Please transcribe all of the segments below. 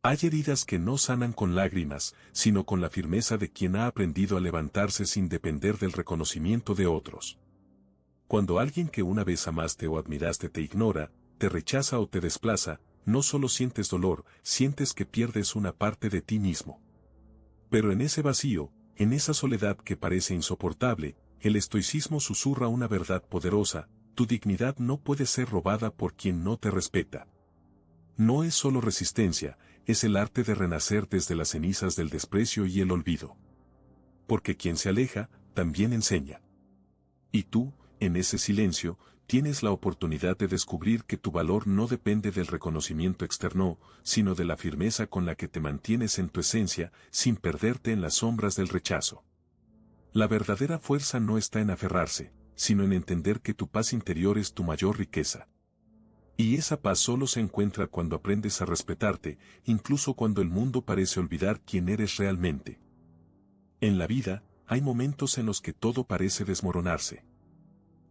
Hay heridas que no sanan con lágrimas, sino con la firmeza de quien ha aprendido a levantarse sin depender del reconocimiento de otros. Cuando alguien que una vez amaste o admiraste te ignora, te rechaza o te desplaza, no solo sientes dolor, sientes que pierdes una parte de ti mismo. Pero en ese vacío, en esa soledad que parece insoportable, el estoicismo susurra una verdad poderosa: tu dignidad no puede ser robada por quien no te respeta. No es solo resistencia, es el arte de renacer desde las cenizas del desprecio y el olvido. Porque quien se aleja, también enseña. Y tú, en ese silencio, tienes la oportunidad de descubrir que tu valor no depende del reconocimiento externo, sino de la firmeza con la que te mantienes en tu esencia, sin perderte en las sombras del rechazo. La verdadera fuerza no está en aferrarse, sino en entender que tu paz interior es tu mayor riqueza. Y esa paz solo se encuentra cuando aprendes a respetarte, incluso cuando el mundo parece olvidar quién eres realmente. En la vida, hay momentos en los que todo parece desmoronarse.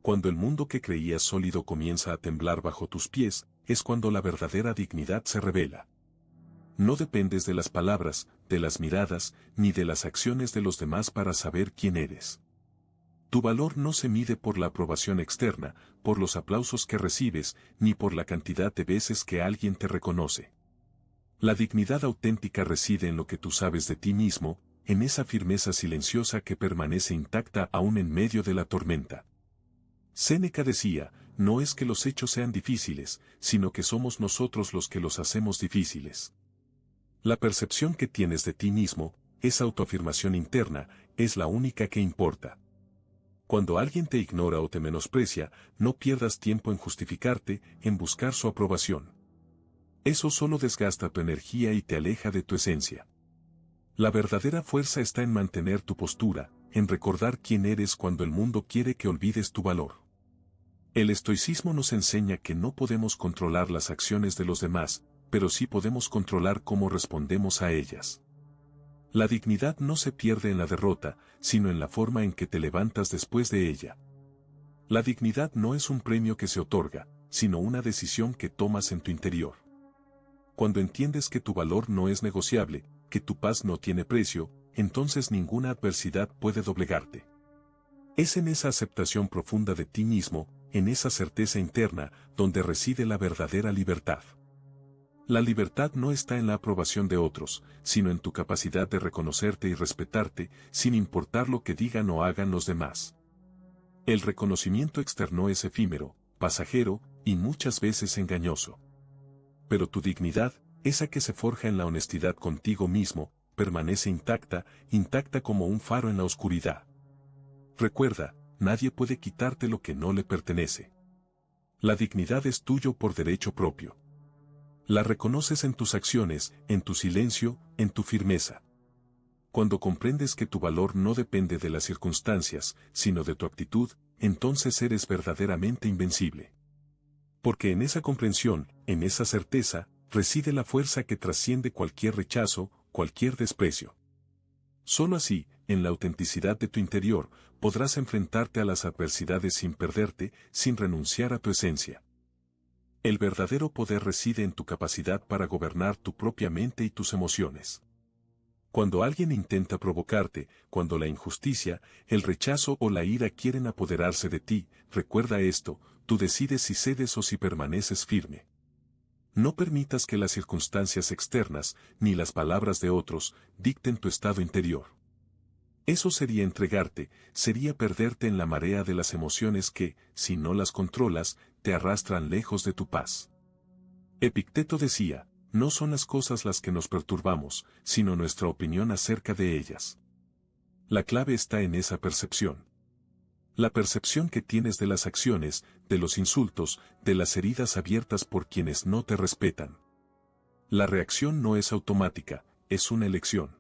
Cuando el mundo que creías sólido comienza a temblar bajo tus pies, es cuando la verdadera dignidad se revela. No dependes de las palabras, de las miradas, ni de las acciones de los demás para saber quién eres. Tu valor no se mide por la aprobación externa, por los aplausos que recibes, ni por la cantidad de veces que alguien te reconoce. La dignidad auténtica reside en lo que tú sabes de ti mismo, en esa firmeza silenciosa que permanece intacta aún en medio de la tormenta. Séneca decía: no es que los hechos sean difíciles, sino que somos nosotros los que los hacemos difíciles. La percepción que tienes de ti mismo, esa autoafirmación interna, es la única que importa. Cuando alguien te ignora o te menosprecia, no pierdas tiempo en justificarte, en buscar su aprobación. Eso solo desgasta tu energía y te aleja de tu esencia. La verdadera fuerza está en mantener tu postura, en recordar quién eres cuando el mundo quiere que olvides tu valor. El estoicismo nos enseña que no podemos controlar las acciones de los demás, pero sí podemos controlar cómo respondemos a ellas. La dignidad no se pierde en la derrota, sino en la forma en que te levantas después de ella. La dignidad no es un premio que se otorga, sino una decisión que tomas en tu interior. Cuando entiendes que tu valor no es negociable, que tu paz no tiene precio, entonces ninguna adversidad puede doblegarte. Es en esa aceptación profunda de ti mismo, en esa certeza interna, donde reside la verdadera libertad. La libertad no está en la aprobación de otros, sino en tu capacidad de reconocerte y respetarte, sin importar lo que digan o hagan los demás. El reconocimiento externo es efímero, pasajero, y muchas veces engañoso. Pero tu dignidad, esa que se forja en la honestidad contigo mismo, permanece intacta, intacta como un faro en la oscuridad. Recuerda, nadie puede quitarte lo que no le pertenece. La dignidad es tuyo por derecho propio. La reconoces en tus acciones, en tu silencio, en tu firmeza. Cuando comprendes que tu valor no depende de las circunstancias, sino de tu actitud, entonces eres verdaderamente invencible. Porque en esa comprensión, en esa certeza, reside la fuerza que trasciende cualquier rechazo, cualquier desprecio. Solo así, en la autenticidad de tu interior, podrás enfrentarte a las adversidades sin perderte, sin renunciar a tu esencia. El verdadero poder reside en tu capacidad para gobernar tu propia mente y tus emociones. Cuando alguien intenta provocarte, cuando la injusticia, el rechazo o la ira quieren apoderarse de ti, recuerda esto: tú decides si cedes o si permaneces firme. No permitas que las circunstancias externas, ni las palabras de otros, dicten tu estado interior. Eso sería entregarte, sería perderte en la marea de las emociones que, si no las controlas, te arrastran lejos de tu paz. Epicteto decía: no son las cosas las que nos perturbamos, sino nuestra opinión acerca de ellas. La clave está en esa percepción. La percepción que tienes de las acciones, de los insultos, de las heridas abiertas por quienes no te respetan. La reacción no es automática, es una elección.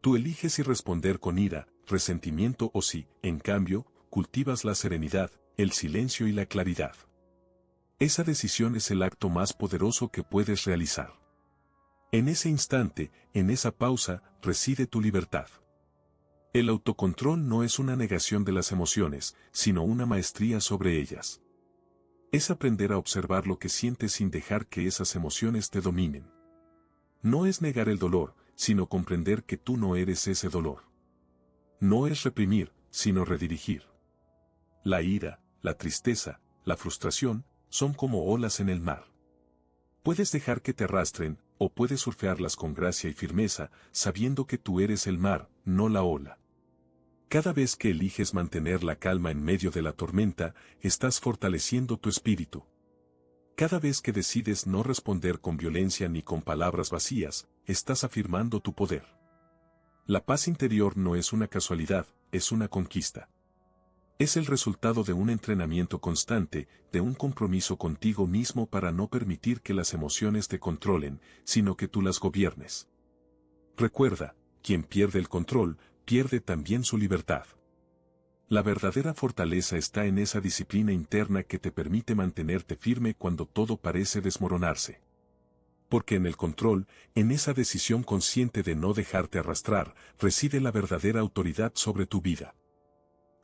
Tú eliges si responder con ira, resentimiento o si, en cambio, cultivas la serenidad, el silencio y la claridad. Esa decisión es el acto más poderoso que puedes realizar. En ese instante, en esa pausa, reside tu libertad. El autocontrol no es una negación de las emociones, sino una maestría sobre ellas. Es aprender a observar lo que sientes sin dejar que esas emociones te dominen. No es negar el dolor, sino comprender que tú no eres ese dolor. No es reprimir, sino redirigir. La ira, la tristeza, la frustración, son como olas en el mar. Puedes dejar que te arrastren, o puedes surfearlas con gracia y firmeza, sabiendo que tú eres el mar, no la ola. Cada vez que eliges mantener la calma en medio de la tormenta, estás fortaleciendo tu espíritu. Cada vez que decides no responder con violencia ni con palabras vacías, estás afirmando tu poder. La paz interior no es una casualidad, es una conquista. Es el resultado de un entrenamiento constante, de un compromiso contigo mismo para no permitir que las emociones te controlen, sino que tú las gobiernes. Recuerda, quien pierde el control, pierde también su libertad. La verdadera fortaleza está en esa disciplina interna que te permite mantenerte firme cuando todo parece desmoronarse. Porque en el control, en esa decisión consciente de no dejarte arrastrar, reside la verdadera autoridad sobre tu vida.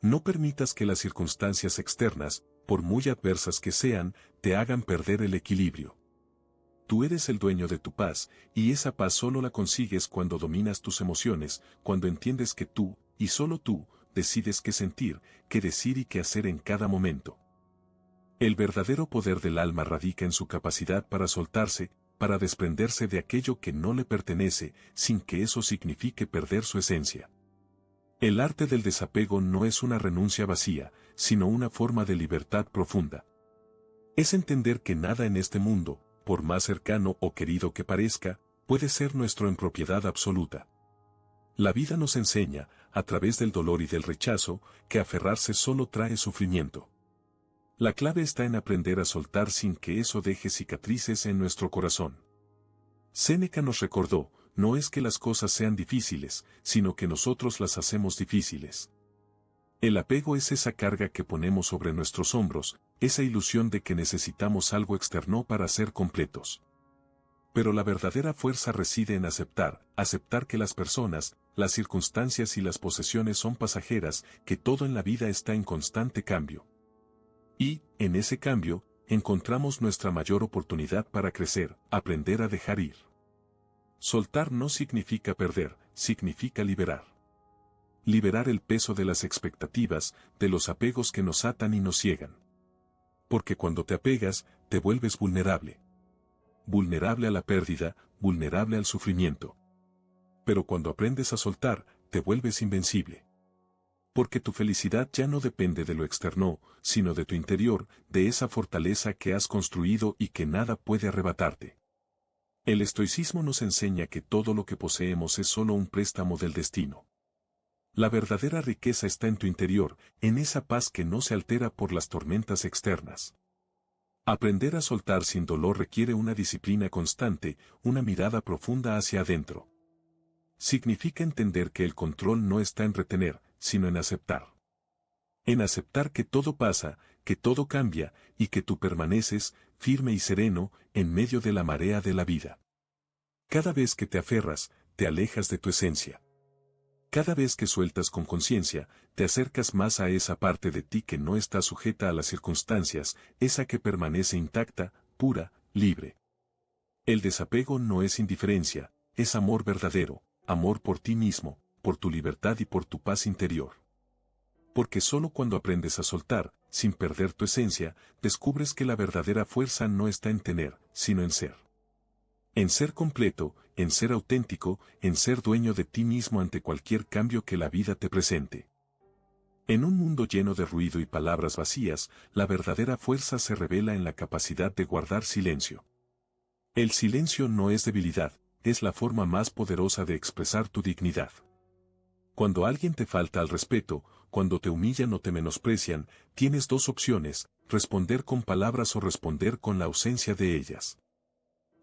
No permitas que las circunstancias externas, por muy adversas que sean, te hagan perder el equilibrio. Tú eres el dueño de tu paz, y esa paz solo la consigues cuando dominas tus emociones, cuando entiendes que tú, y solo tú, decides qué sentir, qué decir y qué hacer en cada momento. El verdadero poder del alma radica en su capacidad para soltarse, para desprenderse de aquello que no le pertenece, sin que eso signifique perder su esencia. El arte del desapego no es una renuncia vacía, sino una forma de libertad profunda. Es entender que nada en este mundo, por más cercano o querido que parezca, puede ser nuestro en propiedad absoluta. La vida nos enseña, a través del dolor y del rechazo, que aferrarse solo trae sufrimiento. La clave está en aprender a soltar sin que eso deje cicatrices en nuestro corazón. Séneca nos recordó, no es que las cosas sean difíciles, sino que nosotros las hacemos difíciles. El apego es esa carga que ponemos sobre nuestros hombros, esa ilusión de que necesitamos algo externo para ser completos. Pero la verdadera fuerza reside en aceptar que las personas, las circunstancias y las posesiones son pasajeras, que todo en la vida está en constante cambio. Y, en ese cambio, encontramos nuestra mayor oportunidad para crecer, aprender a dejar ir. Soltar no significa perder, significa liberar. Liberar el peso de las expectativas, de los apegos que nos atan y nos ciegan. Porque cuando te apegas, te vuelves vulnerable. Vulnerable a la pérdida, vulnerable al sufrimiento. Pero cuando aprendes a soltar, te vuelves invencible. Porque tu felicidad ya no depende de lo externo, sino de tu interior, de esa fortaleza que has construido y que nada puede arrebatarte. El estoicismo nos enseña que todo lo que poseemos es solo un préstamo del destino. La verdadera riqueza está en tu interior, en esa paz que no se altera por las tormentas externas. Aprender a soltar sin dolor requiere una disciplina constante, una mirada profunda hacia adentro. Significa entender que el control no está en retener, sino en aceptar. En aceptar que todo pasa, que todo cambia, y que tú permaneces, firme y sereno, en medio de la marea de la vida. Cada vez que te aferras, te alejas de tu esencia. Cada vez que sueltas con conciencia, te acercas más a esa parte de ti que no está sujeta a las circunstancias, esa que permanece intacta, pura, libre. El desapego no es indiferencia, es amor verdadero, amor por ti mismo, por tu libertad y por tu paz interior. Porque solo cuando aprendes a soltar, sin perder tu esencia, descubres que la verdadera fuerza no está en tener, sino en ser. En ser completo, en ser auténtico, en ser dueño de ti mismo ante cualquier cambio que la vida te presente. En un mundo lleno de ruido y palabras vacías, la verdadera fuerza se revela en la capacidad de guardar silencio. El silencio no es debilidad, es la forma más poderosa de expresar tu dignidad. Cuando alguien te falta al respeto, cuando te humillan o te menosprecian, tienes dos opciones, responder con palabras o responder con la ausencia de ellas.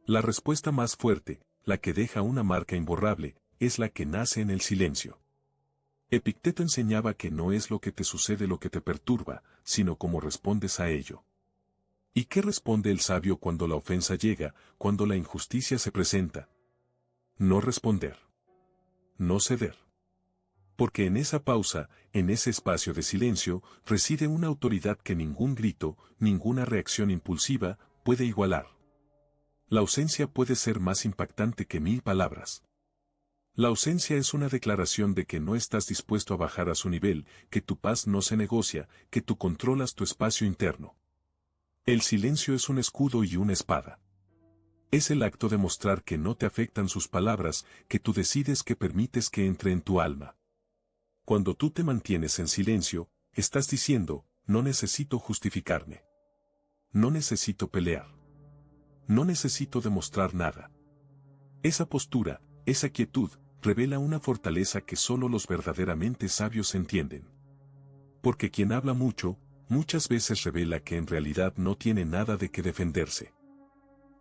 La respuesta más fuerte, la que deja una marca imborrable, es la que nace en el silencio. Epicteto enseñaba que no es lo que te sucede lo que te perturba, sino cómo respondes a ello. ¿Y qué responde el sabio cuando la ofensa llega, cuando la injusticia se presenta? No responder. No ceder. Porque en esa pausa, en ese espacio de silencio, reside una autoridad que ningún grito, ninguna reacción impulsiva, puede igualar. La ausencia puede ser más impactante que 1000 palabras. La ausencia es una declaración de que no estás dispuesto a bajar a su nivel, que tu paz no se negocia, que tú controlas tu espacio interno. El silencio es un escudo y una espada. Es el acto de mostrar que no te afectan sus palabras, que tú decides que permites que entre en tu alma. Cuando tú te mantienes en silencio, estás diciendo, no necesito justificarme. No necesito pelear. No necesito demostrar nada. Esa postura, esa quietud, revela una fortaleza que solo los verdaderamente sabios entienden. Porque quien habla mucho, muchas veces revela que en realidad no tiene nada de qué defenderse.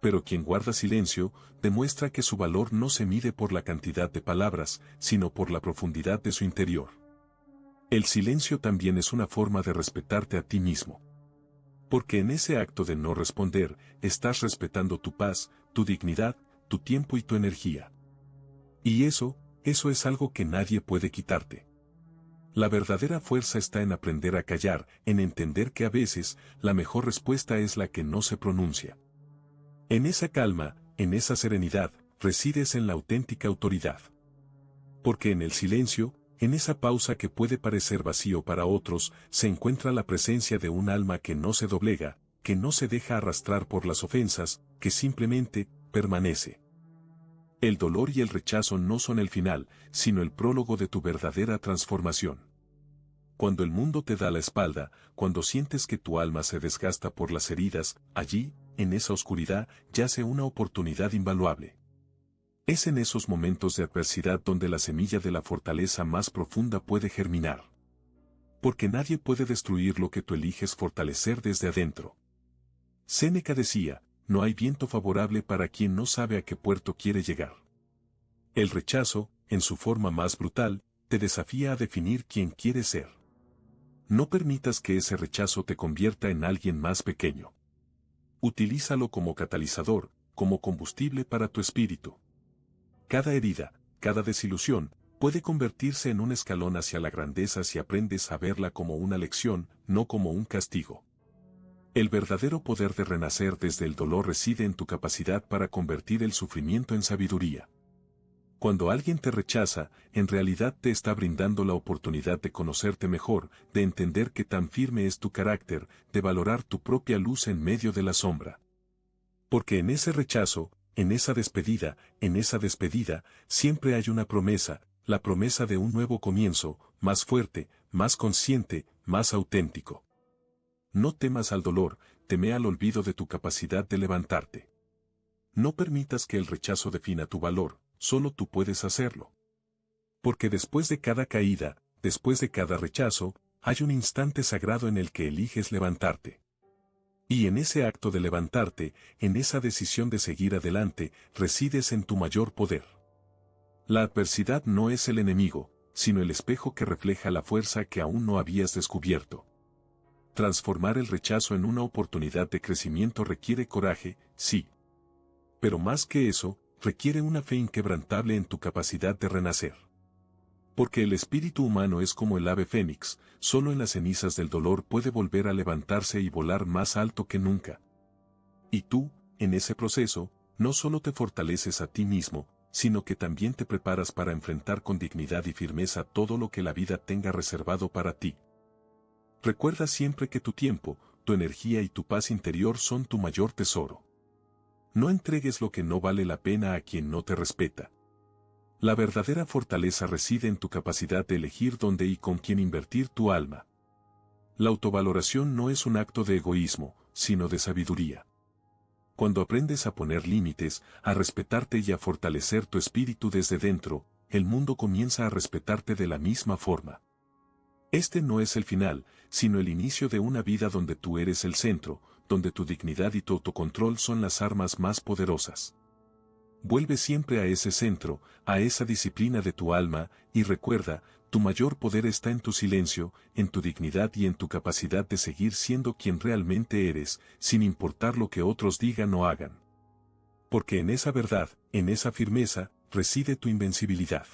Pero quien guarda silencio, demuestra que su valor no se mide por la cantidad de palabras, sino por la profundidad de su interior. El silencio también es una forma de respetarte a ti mismo. Porque en ese acto de no responder, estás respetando tu paz, tu dignidad, tu tiempo y tu energía. Y eso es algo que nadie puede quitarte. La verdadera fuerza está en aprender a callar, en entender que a veces, la mejor respuesta es la que no se pronuncia. En esa calma, en esa serenidad, resides en la auténtica autoridad. Porque en el silencio, en esa pausa que puede parecer vacío para otros, se encuentra la presencia de un alma que no se doblega, que no se deja arrastrar por las ofensas, que simplemente, permanece. El dolor y el rechazo no son el final, sino el prólogo de tu verdadera transformación. Cuando el mundo te da la espalda, cuando sientes que tu alma se desgasta por las heridas, allí, en esa oscuridad, yace una oportunidad invaluable. Es en esos momentos de adversidad donde la semilla de la fortaleza más profunda puede germinar. Porque nadie puede destruir lo que tú eliges fortalecer desde adentro. Séneca decía, no hay viento favorable para quien no sabe a qué puerto quiere llegar. El rechazo, en su forma más brutal, te desafía a definir quién quieres ser. No permitas que ese rechazo te convierta en alguien más pequeño. Utilízalo como catalizador, como combustible para tu espíritu. Cada herida, cada desilusión, puede convertirse en un escalón hacia la grandeza si aprendes a verla como una lección, no como un castigo. El verdadero poder de renacer desde el dolor reside en tu capacidad para convertir el sufrimiento en sabiduría. Cuando alguien te rechaza, en realidad te está brindando la oportunidad de conocerte mejor, de entender qué tan firme es tu carácter, de valorar tu propia luz en medio de la sombra. Porque en ese rechazo, en esa despedida, siempre hay una promesa, la promesa de un nuevo comienzo, más fuerte, más consciente, más auténtico. No temas al dolor, teme al olvido de tu capacidad de levantarte. No permitas que el rechazo defina tu valor, solo tú puedes hacerlo. Porque después de cada caída, después de cada rechazo, hay un instante sagrado en el que eliges levantarte. Y en ese acto de levantarte, en esa decisión de seguir adelante, resides en tu mayor poder. La adversidad no es el enemigo, sino el espejo que refleja la fuerza que aún no habías descubierto. Transformar el rechazo en una oportunidad de crecimiento requiere coraje, sí. Pero más que eso, requiere una fe inquebrantable en tu capacidad de renacer. Porque el espíritu humano es como el ave fénix, solo en las cenizas del dolor puede volver a levantarse y volar más alto que nunca. Y tú, en ese proceso, no solo te fortaleces a ti mismo, sino que también te preparas para enfrentar con dignidad y firmeza todo lo que la vida tenga reservado para ti. Recuerda siempre que tu tiempo, tu energía y tu paz interior son tu mayor tesoro. No entregues lo que no vale la pena a quien no te respeta. La verdadera fortaleza reside en tu capacidad de elegir dónde y con quién invertir tu alma. La autovaloración no es un acto de egoísmo, sino de sabiduría. Cuando aprendes a poner límites, a respetarte y a fortalecer tu espíritu desde dentro, el mundo comienza a respetarte de la misma forma. Este no es el final, sino el inicio de una vida donde tú eres el centro, donde tu dignidad y tu autocontrol son las armas más poderosas. Vuelve siempre a ese centro, a esa disciplina de tu alma, y recuerda, tu mayor poder está en tu silencio, en tu dignidad y en tu capacidad de seguir siendo quien realmente eres, sin importar lo que otros digan o hagan. Porque en esa verdad, en esa firmeza, reside tu invencibilidad.